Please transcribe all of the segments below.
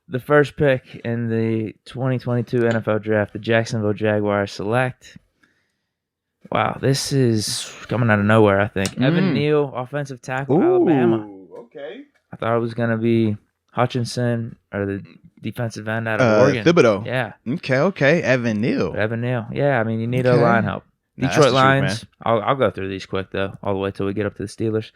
The first pick in the 2022 NFL Draft, the Jacksonville Jaguars select. Wow, this is coming out of nowhere, I think. Evan Neal, offensive tackle, Alabama. Okay. I thought it was going to be Hutchinson or the defensive end out of Oregon. Thibodeau. Yeah. Okay. Evan Neal. Yeah, I mean, you need line help. Nah, Detroit Lions. I'll go through these quick, though, all the way till we get up to the Steelers.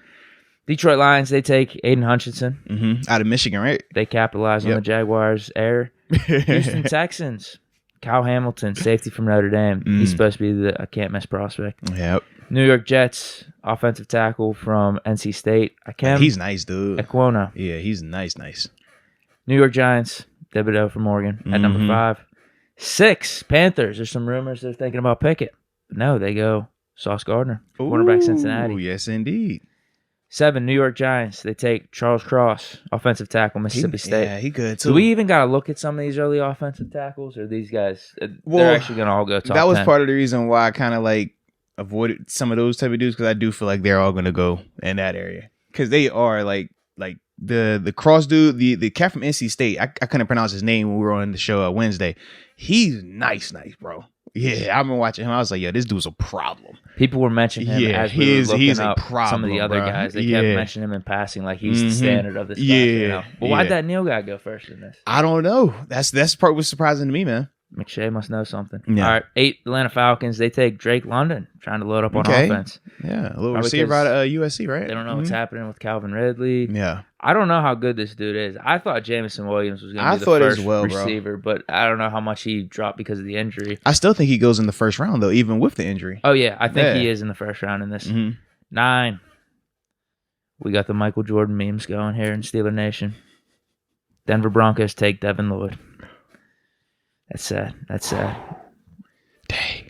Detroit Lions, they take Aiden Hutchinson. Out of Michigan, right? They capitalize on the Jaguars' error. Houston Texans, Kyle Hamilton, safety from Notre Dame. He's supposed to be a can't-miss prospect. Yep. New York Jets, offensive tackle from NC State. He's nice, dude. Equona. Yeah, he's nice. New York Giants, Thibodeau from Oregon at number 5. 6, Panthers. There's some rumors they're thinking about Pickett. But no, they go Sauce Gardner, cornerback Cincinnati. Oh, yes, indeed. 7, New York Giants. They take Charles Cross, offensive tackle, Mississippi State. Yeah, he good, too. Do we even got to look at some of these early offensive tackles, or these guys, they're actually going to all go top 10? That was part of the reason why I kind of avoided some of those type of dudes, because I do feel like they're all going to go in that area. Because they are like the Cross dude, the cat from NC State, I couldn't pronounce his name when we were on the show Wednesday. He's nice, bro. Yeah, I've been watching him. I was like, this dude's a problem. People were mentioning him as we were looking up a problem, some of the other guys. They kept mentioning him in passing like he's the standard of this class. You know? But why'd that Neal guy go first in this? I don't know. That's the part was surprising to me, man. McShay must know something. Yeah. All right, 8, Atlanta Falcons. They take Drake London, trying to load up on offense. Yeah, a little receiver out of USC, right? They don't know what's happening with Calvin Ridley. Yeah. I don't know how good this dude is. I thought Jamison Williams was going to be the first receiver, but I don't know how much he dropped because of the injury. I still think he goes in the first round, though, even with the injury. Oh, yeah. I think he is in the first round in this. 9. We got the Michael Jordan memes going here in Steeler Nation. Denver Broncos take Devin Lloyd. That's sad. Dang.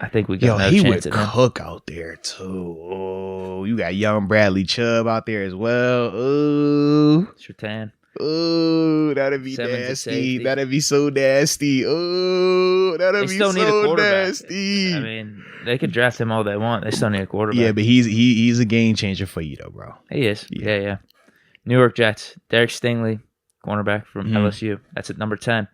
I think we got no chance at him. He would cook out there, too. Oh, you got young Bradley Chubb out there as well. Oh. Surtain. Oh, that'd be nasty. That'd be so nasty. Oh, that'd be so nasty. I mean, they could draft him all they want. They still need a quarterback. Yeah, but he's a game changer for you, though, bro. He is. Yeah. New York Jets. Derek Stingley, cornerback from LSU. That's at number 10.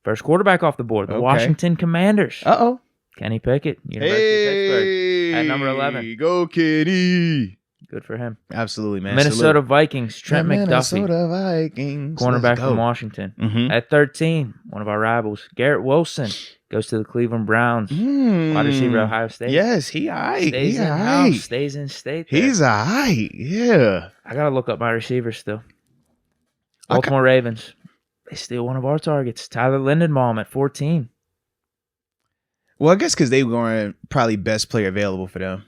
First quarterback off the board. The Washington Commanders. Uh-oh. Kenny Pickett, University of Pittsburgh, at number 11. Go, Kenny. Good for him. Absolutely, man. Minnesota Vikings, Trent McDuffie. Minnesota Vikings. Cornerback from Washington. At 13, one of our rivals, Garrett Wilson, goes to the Cleveland Browns. Wide receiver, Ohio State. Yes, he aight. Stays in-house, stays in state there. He's aight, yeah. I got to look up my receivers still. Baltimore Ravens. They steal one of our targets, Tyler Lindenbaum at 14. Well, I guess because they were probably best player available for them.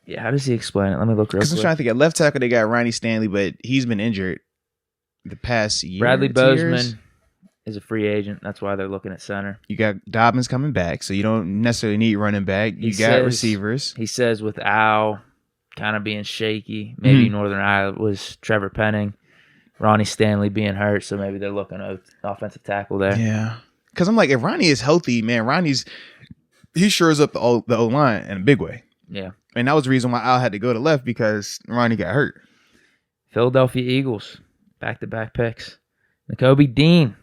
Yeah, how does he explain it? Let me look real quick. Because I'm trying to think. At left tackle, they got Ronnie Stanley, but he's been injured the past year. Bradley Bozeman is a free agent. That's why they're looking at center. You got Dobbins coming back, so you don't necessarily need running back. You got receivers. He says with Al kind of being shaky, maybe Northern Iowa was Trevor Penning, Ronnie Stanley being hurt, so maybe they're looking at offensive tackle there. Yeah. Because I'm like, if Ronnie is healthy, man, he shores up the O-line in a big way. Yeah. And that was the reason why Al had to go to left, because Ronnie got hurt. Philadelphia Eagles, back-to-back picks. Nakobe Dean.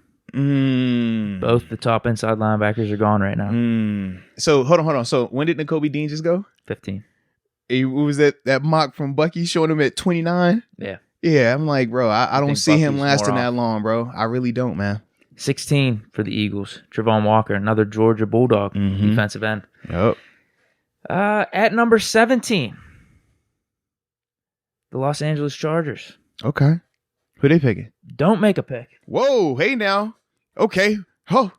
Both the top inside linebackers are gone right now. So, hold on. So, when did Nakobe Dean just go? 15. What was that mock from Bucky showing him at 29? Yeah. Yeah, I'm like, bro, I don't see him lasting that long, bro. I really don't, man. 16 for the Eagles. Trevon Walker, another Georgia Bulldog, defensive end. Yep. At number 17, the Los Angeles Chargers. Okay. Who they picking? Don't make a pick. Whoa, hey now. Okay. Oh.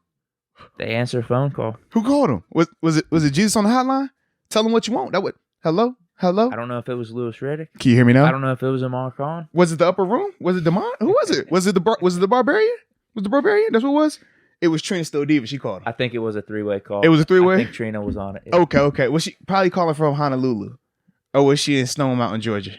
They answer a phone call. Who called him? Was it Jesus on the hotline? Tell him what you want. Hello? I don't know if it was Louis Riddick. Can you hear me now? I don't know if it was Amar Khan. Was it the upper room? Was it Demond? Who was it? Was it the Barbarian? Was the Barbarian? That's what it was? It was Trina Stodiva. She called him. I think it was a three-way call. It was a three-way? I think Trina was on it. Yeah. Okay. Was she probably calling from Honolulu? Or was she in Stone Mountain, Georgia?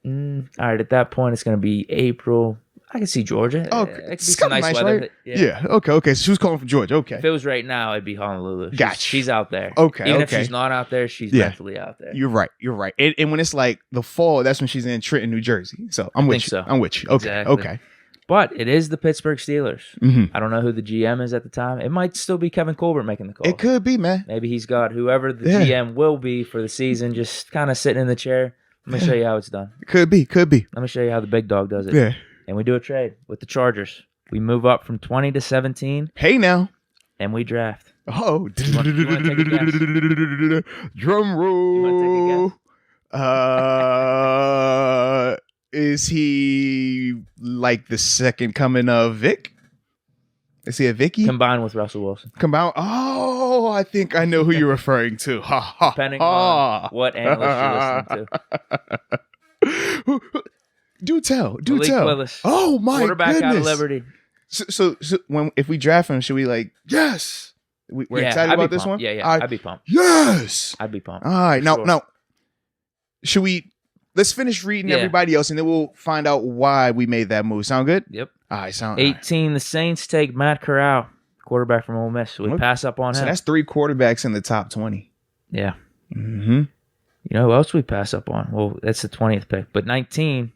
All right, at that point, it's going to be April. I can see Georgia. Oh, it could be some nice weather. Right? Yeah. Okay. So she was calling from Georgia. Okay. If it was right now, it'd be Honolulu. Gotcha. She's out there. Okay. Even if she's not out there, she's mentally out there. You're right. And when it's like the fall, that's when she's in Trenton, New Jersey. So I'm with you. I'm with you. Okay. Exactly. Okay. But it is the Pittsburgh Steelers. Mm-hmm. I don't know who the GM is at the time. It might still be Kevin Colbert making the call. It could be, man. Maybe he's got whoever the GM will be for the season just kind of sitting in the chair. Let me show you how it's done. Could be. Let me show you how the big dog does it. Yeah. And we do a trade with the Chargers. We move up from 20 to 17. Hey, now. And we draft. Oh. You wanna take a guess? Drum roll. You want to take a guess? Is he like the second coming of Vic? Is he a Vicky? Combined with Russell Wilson. Combined. Oh, I think I know who you're referring to. Ha ha. Depending on what analyst you're listening to. Do tell. Malik Willis. Oh my quarterback goodness. out of Liberty. So if we draft him, should we like yes? We're excited about this one. Yeah. I'd be pumped. Yes. I'd be pumped. All right. Now, sure. should we? Let's finish reading everybody else, and then we'll find out why we made that move. Sound good? Yep. All right. 18. The Saints take Matt Corral, quarterback from Ole Miss. We pass up on him. So that's 3 quarterbacks in the top 20. Yeah. Mm-hmm. You know who else we pass up on? Well, that's the 20th pick. But 19,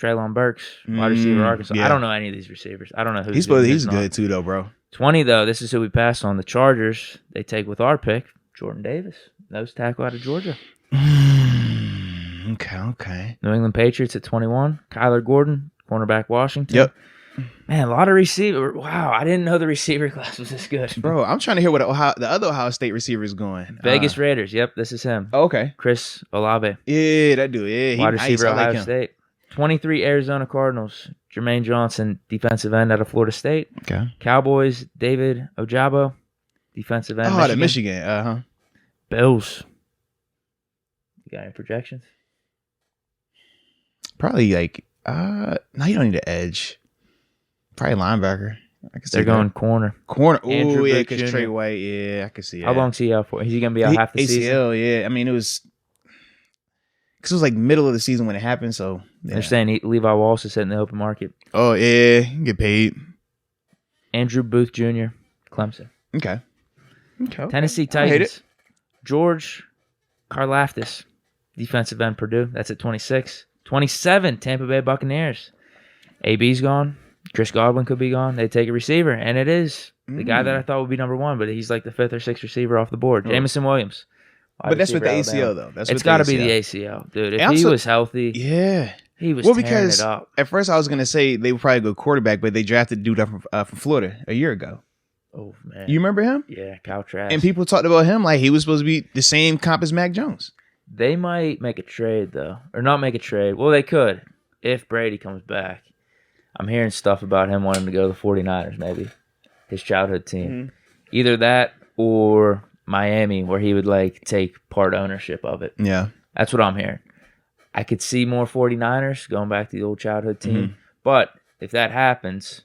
Treylon Burks, wide receiver, Arkansas. Yeah. I don't know any of these receivers. I don't know who's He's good too, though, bro. 20, though, this is who we passed on. The Chargers, they take with our pick, Jordan Davis, nose tackle out of Georgia. Okay. New England Patriots at 21, Kyler Gordon, cornerback Washington. Yep. Man, a lot of receiver. Wow, I didn't know the receiver class was this good. Bro, I'm trying to hear what the other Ohio State receiver is going. Vegas Raiders. Yep, this is him. Oh, okay. Chris Olave. Yeah, that dude. Yeah, wide receiver, nice. Ohio State. 23, Arizona Cardinals. Jermaine Johnson, defensive end out of Florida State. Okay. Cowboys, David Ojabo, defensive end. Michigan. Michigan. Uh-huh. Bills. You got any projections? Probably like, no, you don't need an edge. Probably linebacker. They're going corner. Oh, yeah, because Trey White. Yeah, I can see it. How long's he out for? Is he going to be out half the season? ACL, yeah. I mean, it was because it was like middle of the season when it happened. So they're saying Levi Wallace is hitting the open market. Oh, yeah. He can get paid. Andrew Booth Jr., Clemson. Okay. Tennessee Titans. George Karlaftis, defensive end Purdue. That's at 26. 27, Tampa Bay Buccaneers. AB's gone. Chris Godwin could be gone. They take a receiver, and it is the guy that I thought would be number 1, but he's like the 5th or 6th receiver off the board. Jamison Williams. But that's with the ACL, though. It's got to be the ACL, dude. If he was healthy, he was tearing it up. At first I was going to say they would probably go quarterback, but they drafted a dude up from Florida a year ago. Oh, man. You remember him? Yeah, Kyle Trask. And people talked about him like he was supposed to be the same comp as Mac Jones. They might make a trade, though. Or not make a trade. Well, they could if Brady comes back. I'm hearing stuff about him wanting to go to the 49ers, maybe. His childhood team. Mm-hmm. Either that or Miami, where he would like take part ownership of it. Yeah. That's what I'm hearing. I could see more 49ers going back to the old childhood team. But if that happens,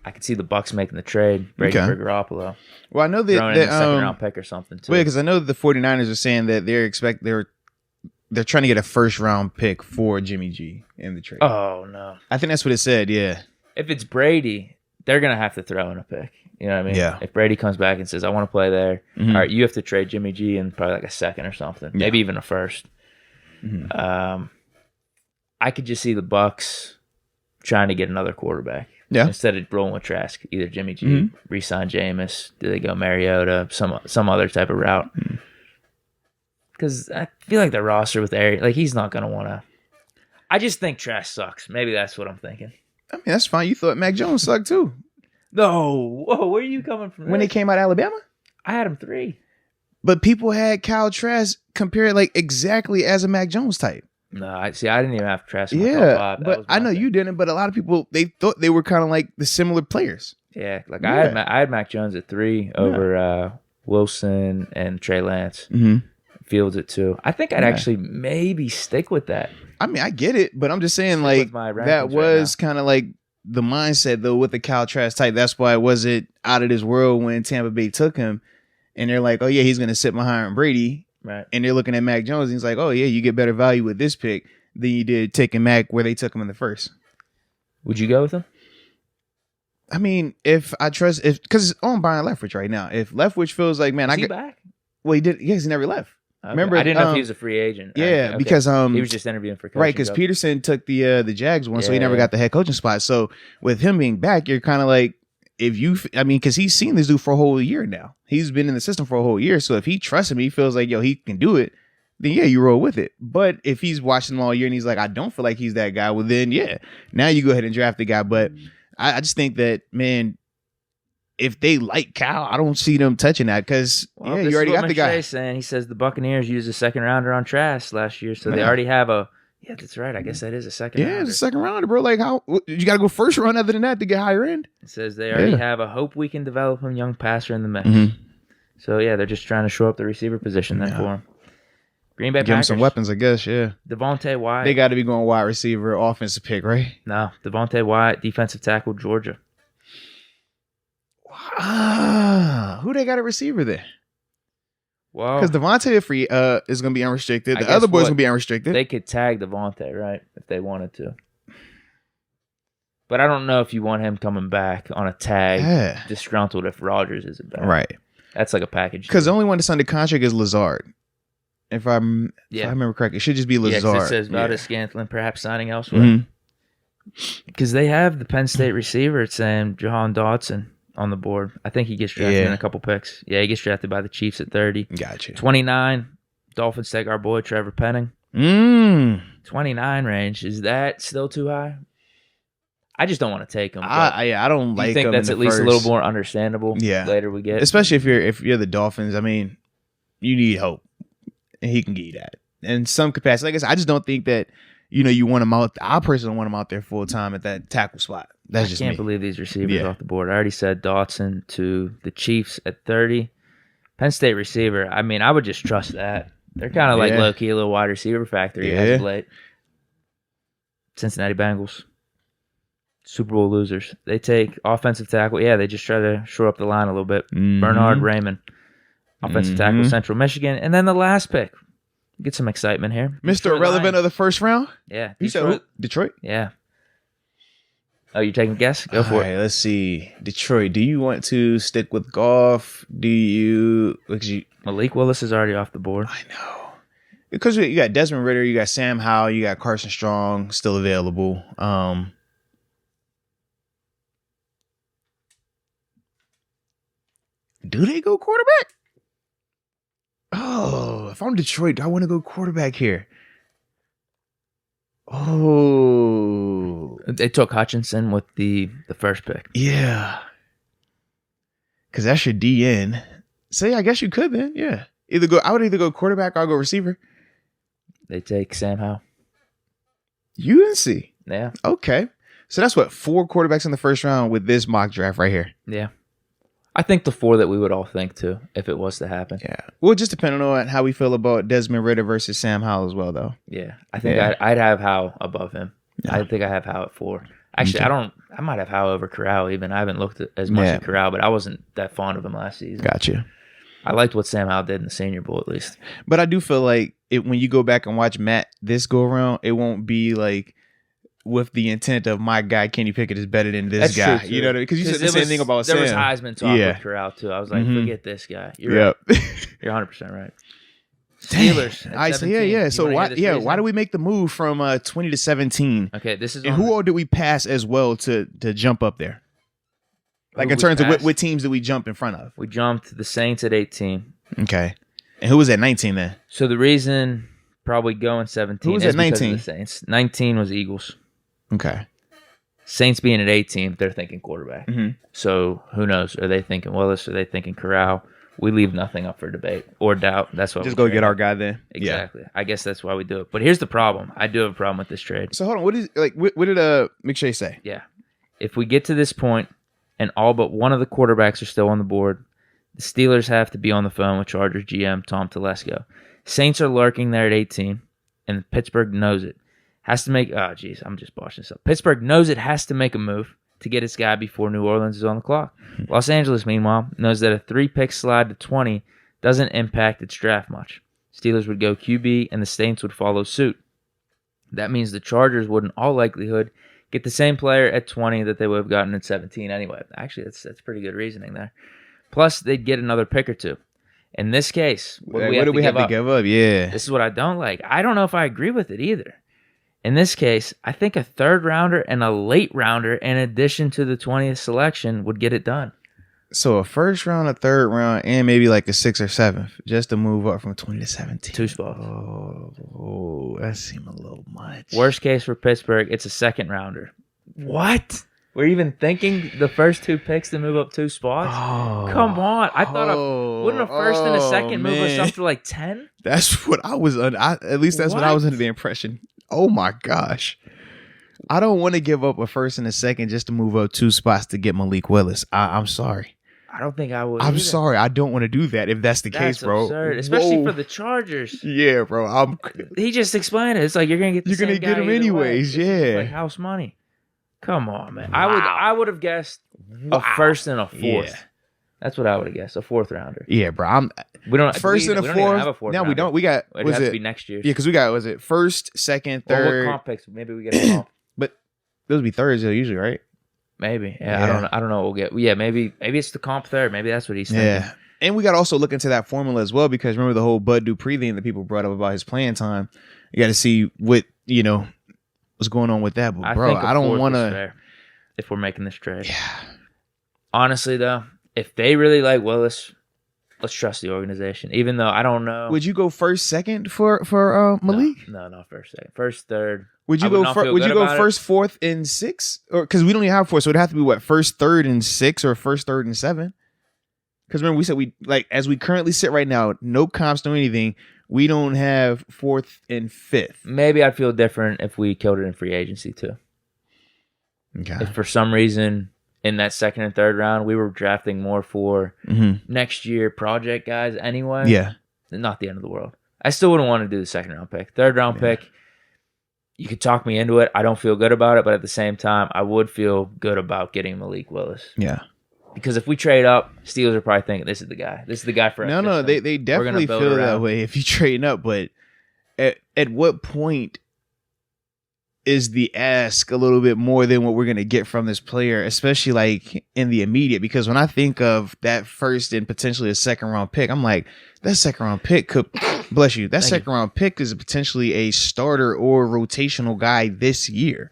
I could see the Bucs making the trade, Brady for Garoppolo. Well, I know that throwing in a second-round pick or something, too. Well, because I know the 49ers are saying that they're trying to get a first-round pick for Jimmy G in the trade. Oh, no. I think that's what it said, yeah. If it's Brady, they're going to have to throw in a pick. You know what I mean? Yeah. If Brady comes back and says, I want to play there, all right, you have to trade Jimmy G and probably like a second or something, maybe even a first. I could just see the Bucs trying to get another quarterback. Yeah. Instead of rolling with Trask, either Jimmy G, re-sign Jameis, do they go Mariota, some other type of route? Because I feel like the roster with Arians, like he's not going to want to. I just think Trask sucks. Maybe that's what I'm thinking. I mean, that's fine. You thought Mac Jones sucked too. No. Whoa, where are you coming from? When they came out of Alabama? I had him 3. But people had Kyle Trask compared like exactly as a Mac Jones type. No, I didn't even have Trask in my top 5. But I know you didn't, but a lot of people, they thought they were kind of like the similar players. Yeah, like I had Mac Jones at 3 over Wilson and Trey Lance. Fields at 2. I think I'd actually maybe stick with that. I mean, I get it, but I'm just saying like that was kind of like the mindset though with the Kyle Trask type. That's why it wasn't out of this world when Tampa Bay took him, and they're like, oh yeah, he's gonna sit behind Brady. Right. And they're looking at Mac Jones, and he's like, oh, yeah, you get better value with this pick than you did taking Mac where they took him in the first. Would you go with him? I mean, because it's owned by Leftwich right now. If Leftwich feels like, man, Is he back? Well, he did. Yes, he never left. Okay. Remember, I didn't know if he was a free agent. Yeah, Okay. because he was just interviewing for coaching. Right, because Peterson took the Jags one, so he never got the head coaching spot. So with him being back, you're kind of like, because he's seen this dude for a whole year now. He's been in the system for a whole year. So if he trusts him, he feels like, yo, he can do it, then yeah, you roll with it. But if he's watching him all year and he's like, I don't feel like he's that guy, well then yeah, now you go ahead and draft the guy. But I just think that, man, if they like Cal, I don't see them touching that because you already got the guy. McShay saying, he says the Buccaneers used a second rounder on Trask last year, so they already have a. Yeah, that's right. I guess that is a second rounder. Yeah, it's a second rounder, bro. Like, how you got to go first round other than that to get higher end? It says they already have a hope we can develop a young passer in the mix. So yeah, they're just trying to shore up the receiver position then for him. Green Bay Packers. Give him some weapons, I guess. Yeah. Devontae Wyatt. They got to be going wide receiver, offensive pick, right? No, Devontae Wyatt, defensive tackle, Georgia. Who they got a receiver there? Well, because Devontae is going to be unrestricted. The other boy's going to be unrestricted. They could tag Devontae, right, if they wanted to. But I don't know if you want him coming back on a tag, disgruntled if Rodgers isn't back. Right. That's like a package. Because the only one that's under contract is Lazard. If I remember correctly, it should just be Lazard. Yeah, it says Valdez Scantling perhaps signing elsewhere. Because they have the Penn State receiver, it's saying Jahan Dotson on the board. I think he gets drafted in a couple picks. Yeah, he gets drafted by the Chiefs at 30. Gotcha. 29, Dolphins take our boy Trevor Penning. 29 range. Is that still too high? I just don't want to take him. I don't like him. You think that's at least a little more understandable? Yeah. Later we get. Especially if you're the Dolphins. I mean, you need hope. And he can give you that. In some capacity. Like I said, I just don't think that, you want him out. I personally want him out there full time at that tackle spot. That's just I can't believe these receivers off the board. I already said Dotson to the Chiefs at 30. Penn State receiver. I mean, I would just trust that. They're kind of like low-key a little wide receiver factory as of late. Cincinnati Bengals. Super Bowl losers. They take offensive tackle. Yeah, they just try to shore up the line a little bit. Bernard Raymond. Offensive tackle, Central Michigan. And then the last pick. Get some excitement here. Mr. Irrelevant of the first round? Yeah. You said who? Detroit? Yeah. Oh, you're taking a guess? Go for it. All right, let's see. Detroit, do you want to stick with Goff? Malik Willis is already off the board. I know. Because you got Desmond Ridder, you got Sam Howell, you got Carson Strong still available. Do they go quarterback? Oh, if I'm Detroit, do I want to go quarterback here? Oh. They took Hutchinson with the first pick. Yeah. Because that's your DN. So, yeah, I guess you could then. Yeah. I would either go quarterback or I'll go receiver. They take Sam Howell. UNC. Yeah. Okay. So that's 4 quarterbacks in the first round with this mock draft right here. Yeah. I think the 4 that we would all think too, if it was to happen. Yeah. Well, just depending on how we feel about Desmond Ridder versus Sam Howell as well, though. Yeah. I think I'd have Howell above him. Yeah. I think I have Howell at 4. Actually, I might have Howell over Corral even. I haven't looked at as much at Corral, but I wasn't that fond of him last season. Gotcha. I liked what Sam Howell did in the Senior Bowl, at least. But I do feel like when you go back and watch Matt this go around, it won't be like with the intent of my guy Kenny Pickett is better than this guy. You know, because you said the same thing about Sam. There was Heisman talk with Corral too. I was like, forget this guy. You're right. You're 100% right. Steelers. So why do we make the move from 20 to 17? Okay, this is. And who all did we pass as well to jump up there? Like in terms of what teams did we jump in front of? We jumped the Saints at 18. Okay. And who was at 19 then? So the reason probably going 17 who was is at 19? Because of the Saints. 19 was Eagles. Okay. Saints being at 18, they're thinking quarterback. So who knows? Are they thinking Willis? Are they thinking Corral? We leave nothing up for debate or doubt. That's why just go get our guy then. Exactly. I guess that's why we do it. But here's the problem. I do have a problem with this trade. So hold on. What did McShay say? Yeah. If we get to this point and all but one of the quarterbacks are still on the board, the Steelers have to be on the phone with Chargers GM Tom Telesco. Saints are lurking there at 18, and Pittsburgh knows it. Has to make. Oh, geez, I'm just boshing this up. Pittsburgh knows it has to make a move to get its guy before New Orleans is on the clock. Los Angeles, meanwhile, knows that a 3-pick slide to 20 doesn't impact its draft much. Steelers would go QB, and the Saints would follow suit. That means the Chargers would, in all likelihood, get the same player at 20 that they would have gotten at 17 anyway. Actually, that's pretty good reasoning there. Plus, they'd get another pick or two. In this case, what do we have to give up? Yeah. This is what I don't like. I don't know if I agree with it either. In this case, I think a third rounder and a late rounder in addition to the 20th selection would get it done. So a first round, a third round, and maybe like a 6th or 7th just to move up from 20 to 17. 2 spots. Oh, that seems a little much. Worst case for Pittsburgh, it's a second rounder. What? We're even thinking the first 2 picks to move up 2 spots? Oh, come on. I thought wouldn't a first and a second move us up to like 10? That's what I was at least that's what I was under the impression. Oh my gosh. I don't want to give up a first and a second just to move up 2 spots to get Malik Willis. I'm sorry. I don't think I would. I'm sorry. I don't want to do that if that's the case, bro. Absurd. Especially for the Chargers. Yeah, bro. He just explained it. It's like you're gonna get the same guy get him anyways. Yeah, like house money. Come on, man. Wow. I would have guessed a first and a 4th. Yeah. That's what I would have guessed. A 4th rounder. Yeah, bro. We don't first and a 4th. No, we don't. We got. It has to be next year. Yeah, because we got. Was it first, second, third? What comp picks? Maybe we get a comp. But those would be thirds usually, right? Maybe. Yeah, I don't know what we'll get. Yeah, maybe it's the comp third. Maybe that's what he's thinking. Yeah. And we got to also look into that formula as well, because remember the whole Bud Dupree thing that people brought up about his playing time. You got to see what what's going on with that. But bro, I don't want to. If we're making this trade. Yeah. Honestly, though, if they really like Willis, let's trust the organization. Even though I don't know. Would you go first, second for Malik? No, not first, second. First, third. Would you go first, 4th, and 6th? Or because we don't even have 4, so it'd have to be what, first, 3rd, and 6, or first, 3rd, and 7? Because remember, we said as we currently sit right now, no comps, no anything. We don't have 4th and 5th. Maybe I'd feel different if we killed it in free agency too. Okay. If for some reason in that 2nd and 3rd round we were drafting more for next year project guys anyway, yeah, not the end of the world. I still wouldn't want to do the 2nd round pick. 3rd round pick, you could talk me into it. I don't feel good about it, but at the same time, I would feel good about getting Malik Willis. Yeah. Because if we trade up, Steelers are probably thinking this is the guy. This is the guy for us. No, they definitely feel that way if you trading up. But at what point is the ask a little bit more than what we're going to get from this player, especially like in the immediate? Because when I think of that first and potentially a 2nd round pick, I'm like, that 2nd round pick could, bless you, that Thank 2nd round pick is potentially a starter or rotational guy this year.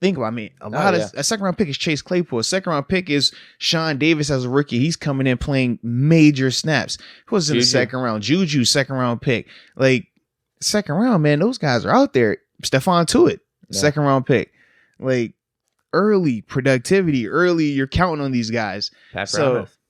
Think about me. A 2nd round pick is Chase Claypool. A 2nd round pick is Sean Davis as a rookie. He's coming in playing major snaps. Who was in the 2nd round? Juju, 2nd round pick. Like 2nd round, man, those guys are out there. Stephon Tuitt, 2nd round pick. Like early productivity, you're counting on these guys.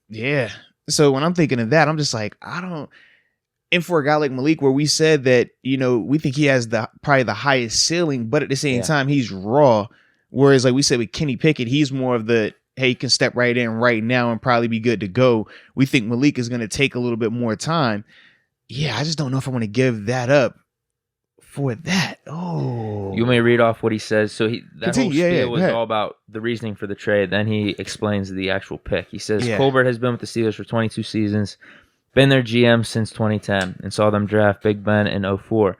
Yeah. So when I'm thinking of that, I'm just like, and for a guy like Malik, where we said that, we think he has probably the highest ceiling, but at the same time, he's raw. Whereas like we said with Kenny Pickett, he's more of the, hey, he can step right in right now and probably be good to go. We think Malik is going to take a little bit more time. Yeah, I just don't know if I want to give that up for that. Oh. You may read off what he says. So whole spiel was all about the reasoning for the trade. Then he explains the actual pick. He says, Colbert has been with the Steelers for 22 seasons, been their GM since 2010, and saw them draft Big Ben in 2004.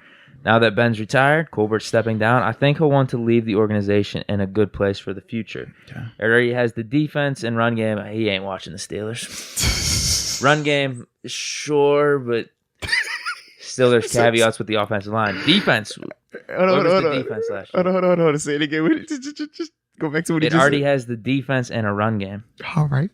Now that Ben's retired, Colbert's stepping down, I think he'll want to leave the organization in a good place for the future. Okay. It already has the defense and run game. He ain't watching the Steelers. Run game, sure, but still there's caveats with the offensive line. Defense. Hold on. Say it again. Just go back to what he just said. It already has the defense and a run game. All right.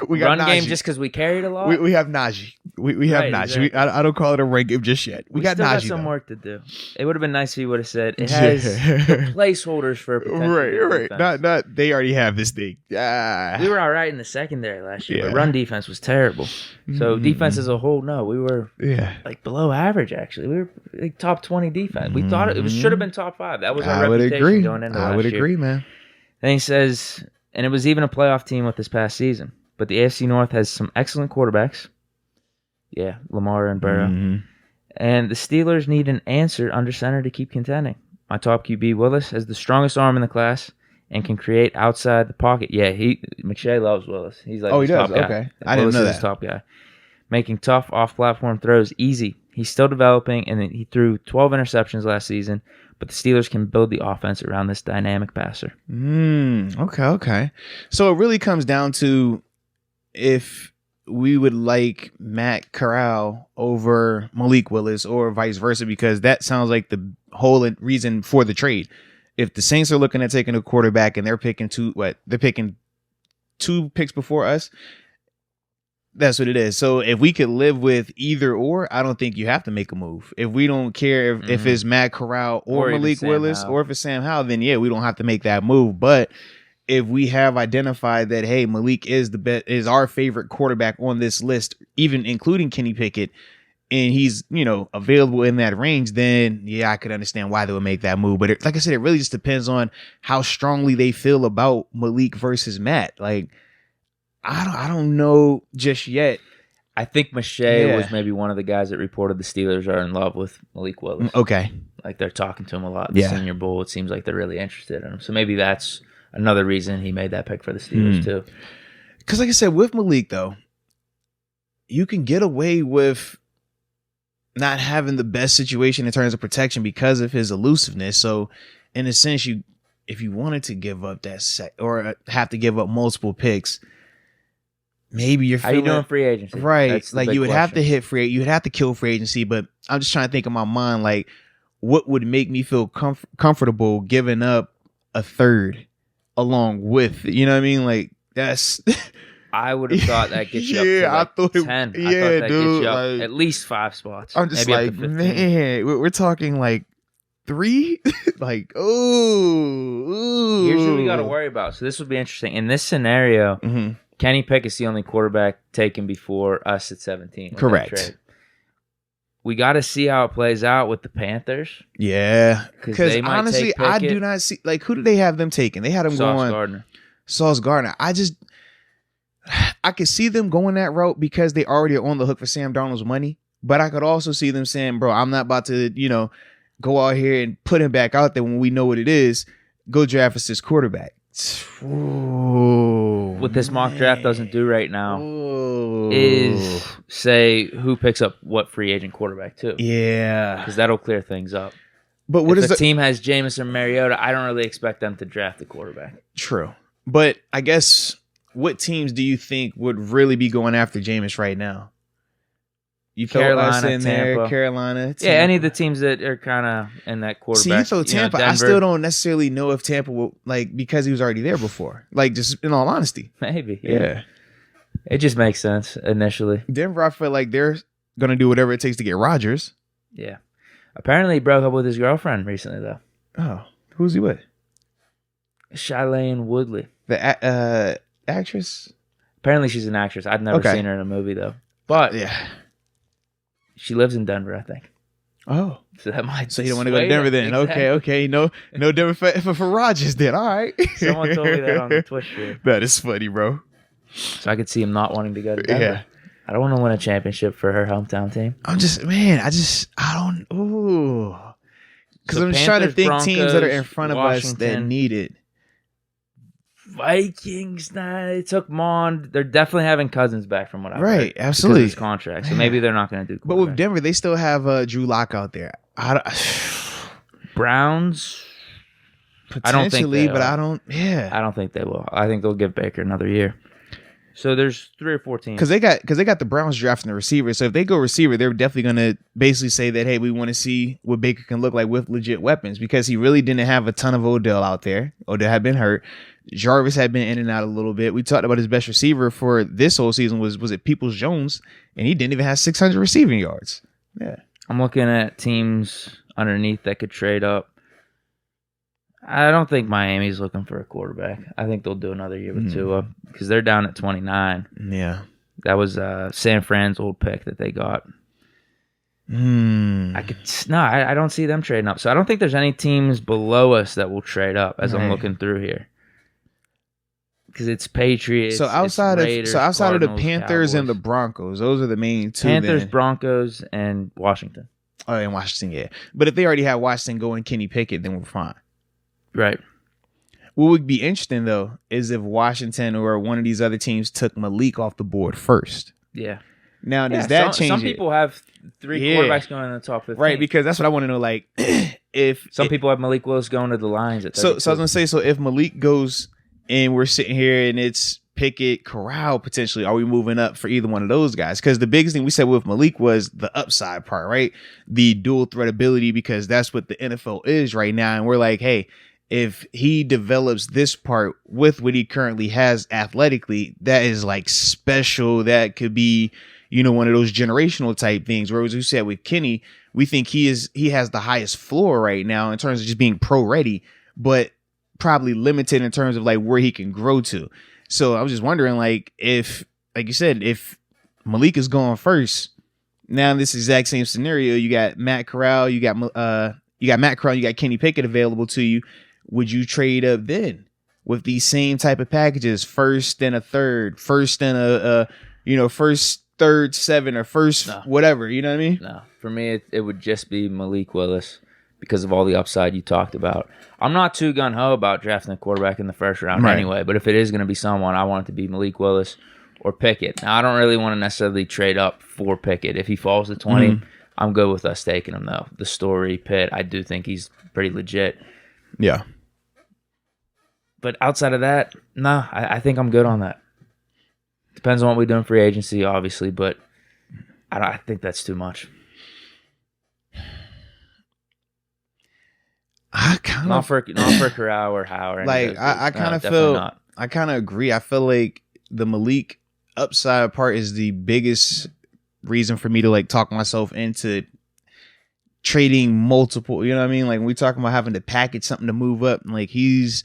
We got run Najee. Game just because we carried a lot. We have Najee. We have Najee. Exactly. I don't call it a run game just yet. We got still Najee. Got some work to do. It would have been nice if he would have said it has the placeholders for potential. Right. Not. They already have this thing. We were all right in the secondary last year, but run defense was terrible. So defense as a whole, no, we were like below average. Actually, we were like top 20 defense. We thought it should have been top 5. That was our reputation going into last year. I would agree, man. Then he says, and it was even a playoff team with this past season. But the AFC North has some excellent quarterbacks. Yeah, Lamar and Burrow. And the Steelers need an answer under center to keep contending. My top QB, Willis, has the strongest arm in the class and can create outside the pocket. Yeah, McShay loves Willis. He's like top guy. Okay. I didn't know that. Is his top guy. Making tough off-platform throws easy. He's still developing, and he threw 12 interceptions last season. But the Steelers can build the offense around this dynamic passer. Okay. So it really comes down to if we would like Matt Corral over Malik Willis or vice versa, because that sounds like the whole reason for the trade. If the Saints are looking at taking a quarterback and they're picking two picks before us, that's what it is. So if we could live with either or, I don't think you have to make a move. If we don't care if it's Matt Corral or Malik Willis or if it's Sam Howell, then yeah, we don't have to make that move. But if we have identified that, hey, Malik is is our favorite quarterback on this list, even including Kenny Pickett, and he's, available in that range, then yeah, I could understand why they would make that move. But like I said, it really just depends on how strongly they feel about Malik versus Matt. Like, I don't know just yet. I think McShay was maybe one of the guys that reported the Steelers are in love with Malik Willis. Okay. Like, they're talking to him a lot in the Senior Bowl. It seems like they're really interested in him. So maybe that's another reason he made that pick for the Steelers too. Because like I said, with Malik, though, you can get away with not having the best situation in terms of protection because of his elusiveness. So in a sense, if you wanted to give up that or have to give up multiple picks, maybe you're feeling... How you doing free agency? Right. Like, you would have to hit you would have to kill free agency, but I'm just trying to think in my mind, like, what would make me feel comfortable giving up a third along with, you know what I mean? Like, that's... I would have thought that gets you up to 10. I thought that gets you up at least 5 spots. I'm just like, man, we're talking like 3? Like, ooh. Here's what we got to worry about. So this would be interesting. In this scenario, Kenny Pickett's the only quarterback taken before us at 17. Correct. We got to see how it plays out with the Panthers. Yeah. Because honestly, I do not see, like, who did they have them taking? They had them going Sauce Gardner. I could see them going that route because they already are on the hook for Sam Darnold's money. But I could also see them saying, bro, I'm not about to, go out here and put him back out there when we know what it is. Go draft us this quarterback. Ooh, what this mock draft doesn't do right now is say who picks up what free agent quarterback too. Yeah. Because that'll clear things up. But what if the team has Jameson Mariota, I don't really expect them to draft a quarterback. True. But I guess... what teams do you think would really be going after Jameis right now? You throw us in there, Carolina. Tampa. Yeah, any of the teams that are kind of in that quarterback. See, you throw Tampa. I still don't necessarily know if Tampa will, like, because he was already there before. Like, just in all honesty. Maybe. Yeah. It just makes sense initially. Denver, I feel like they're going to do whatever it takes to get Rodgers. Yeah. Apparently he broke up with his girlfriend recently, though. Oh, who's he with? Shailene Woodley. The actress? Apparently she's an actress. I've never seen her in a movie though. But she lives in Denver, I think. Oh. So that might So you don't want to go to Denver then. Exactly. Okay. No Denver for Rodgers then. All right. Someone told me that on the Twitch stream. That is funny, bro. So I could see him not wanting to go to Denver. Yeah. I don't want to win a championship for her hometown team. I don't ooh. Because I'm just trying to think teams that are in front of us that need it. Vikings, they took Mon. They're definitely having Cousins back from what I've heard. Right, absolutely. His contract, so maybe they're not going to do. But with Denver, they still have Drew Lock out there. Browns, potentially, but I don't. Yeah, I don't think they will. I think they'll give Baker another year. So there's 3 or 4 teams because they got the Browns drafting the receiver. So if they go receiver, they're definitely going to basically say that, hey, we want to see what Baker can look like with legit weapons, because he really didn't have a ton of Odell out there. Odell had been hurt. Jarvis had been in and out a little bit. We talked about his best receiver for this whole season was it Peoples-Jones, and he didn't even have 600 receiving yards. Yeah, I'm looking at teams underneath that could trade up. I don't think Miami's looking for a quarterback. I think they'll do another year with Tua because they're down at 29. Yeah, that was San Fran's old pick that they got. I don't see them trading up. So I don't think there's any teams below us that will trade up as I'm looking through here. Because it's Patriots. So outside Raiders, of the Panthers Cowboys. And the Broncos, those are the main two. Panthers, Broncos, and Washington. Oh, and Washington, yeah. But if they already have Washington going Kenny Pickett, then we're fine. Right. What would be interesting though is if Washington or one of these other teams took Malik off the board first. Yeah. Now does that change? Some people have 3 quarterbacks going in the top 15. Right, because that's what I want to know. Like, if some people have Malik Willis going to the Lions at 32. So I was gonna say, so if Malik goes and we're sitting here and it's Pickett, Corral, potentially, are we moving up for either one of those guys? Because the biggest thing we said with Malik was the upside part, right? The dual threat ability, because that's what the NFL is right now. And we're like, hey, if he develops this part with what he currently has athletically, that is like special. That could be, one of those generational type things. Whereas we said with Kenny, we think he has the highest floor right now in terms of just being pro ready, but probably limited in terms of like where he can grow to. So I was just wondering, like, if, like you said, if Malik is going first, now in this exact same scenario, you got Matt Corral, you got Kenny Pickett available to you. Would you trade up then with these same type of packages, first and a third, first and first, third, 7, or first, whatever, you know what I mean? No, for me, it would just be Malik Willis because of all the upside you talked about. I'm not too gung-ho about drafting a quarterback in the first round anyway, but if it is going to be someone, I want it to be Malik Willis or Pickett. Now, I don't really want to necessarily trade up for Pickett. If he falls to 20, I'm good with us taking him, though. The story, Pitt, I do think he's pretty legit. Yeah. But outside of that, I think I'm good on that. Depends on what we do in free agency, obviously, but I think that's too much. Not for Corral or Howard. Like I kind of feel, I kind of agree. I feel like the Malik upside part is the biggest reason for me to like talk myself into trading multiple. You know what I mean? Like when we talking about having to package something to move up, like he's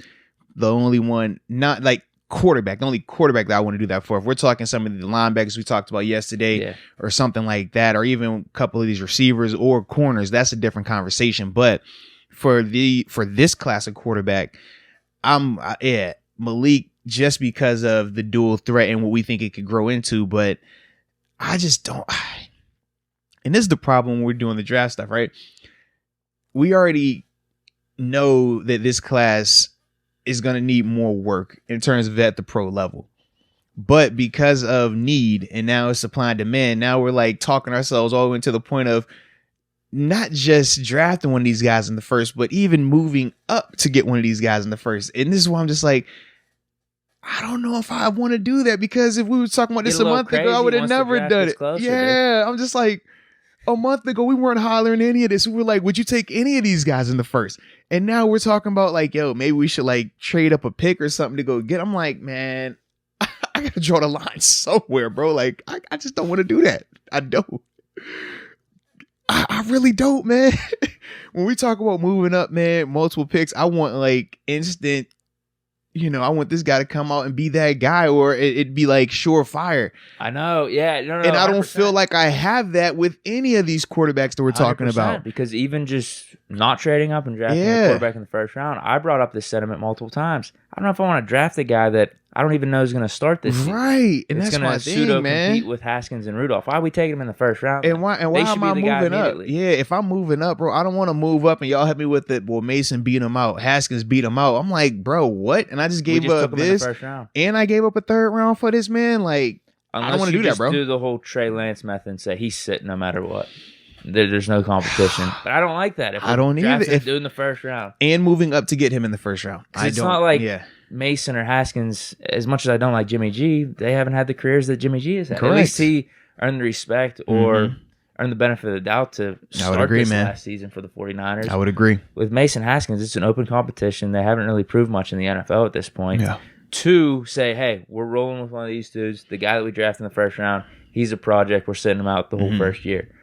the only one, not like quarterback, the only quarterback that I want to do that for. If we're talking some of the linebackers we talked about yesterday or something like that, or even a couple of these receivers or corners, that's a different conversation. But for this class of quarterback, Malik, just because of the dual threat and what we think it could grow into. But I just don't. And this is the problem when we're doing the draft stuff, right? We already know that this class is going to need more work in terms of at the pro level. But because of need, and now it's supply and demand, now we're like talking ourselves all the way to the point of not just drafting one of these guys in the first, but even moving up to get one of these guys in the first. And this is why I'm just like, I don't know if I want to do that, because if we were talking about this a month ago, I would have never done it. Closer, I'm just like, a month ago, we weren't hollering any of this. We were like, would you take any of these guys in the first? And now we're talking about like, yo, maybe we should like trade up a pick or something to go get. I'm like, man, I got to draw the line somewhere, bro. Like, I just don't want to do that. I don't. I really don't, man. When we talk about moving up, man, multiple picks, I want like instant, I want this guy to come out and be that guy, or it'd be like surefire. I know. Yeah. No, and I don't 100%. Feel like I have that with any of these quarterbacks that we're talking about. Because even just not trading up and drafting a quarterback in the first round, I brought up this sentiment multiple times. I don't know if I want to draft a guy that I don't even know is going to start this season. Right. And that's my thing, man. Compete with Haskins and Rudolph. Why are we taking him in the first round? And why am I moving up? Yeah, if I'm moving up, bro, I don't want to move up and y'all hit me with it. Well, Mason beat him out. Haskins beat him out. I'm like, bro, what? And I just gave up this. And I gave up a third round for this, man. Like, I don't want to do that, bro. Do the whole Trey Lance method and say he's sitting no matter what. There's no competition. But I don't like that. If I don't either. If doing the first round. And moving up to get him in the first round. It's not like Mason or Haskins, as much as I don't like Jimmy G, they haven't had the careers that Jimmy G has had. Correct. At least he earned the respect or earned the benefit of the doubt to start last season for the 49ers. I would agree. With Mason Haskins, it's an open competition. They haven't really proved much in the NFL at this point. Yeah. To say, hey, we're rolling with one of these dudes. The guy that we drafted in the first round, he's a project. We're sitting him out the whole first year.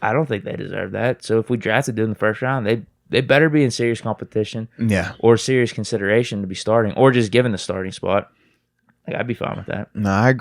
I don't think they deserve that. So if we drafted dude in the first round, they better be in serious competition, or serious consideration to be starting, or just given the starting spot. Like, I'd be fine with that. No, I agree.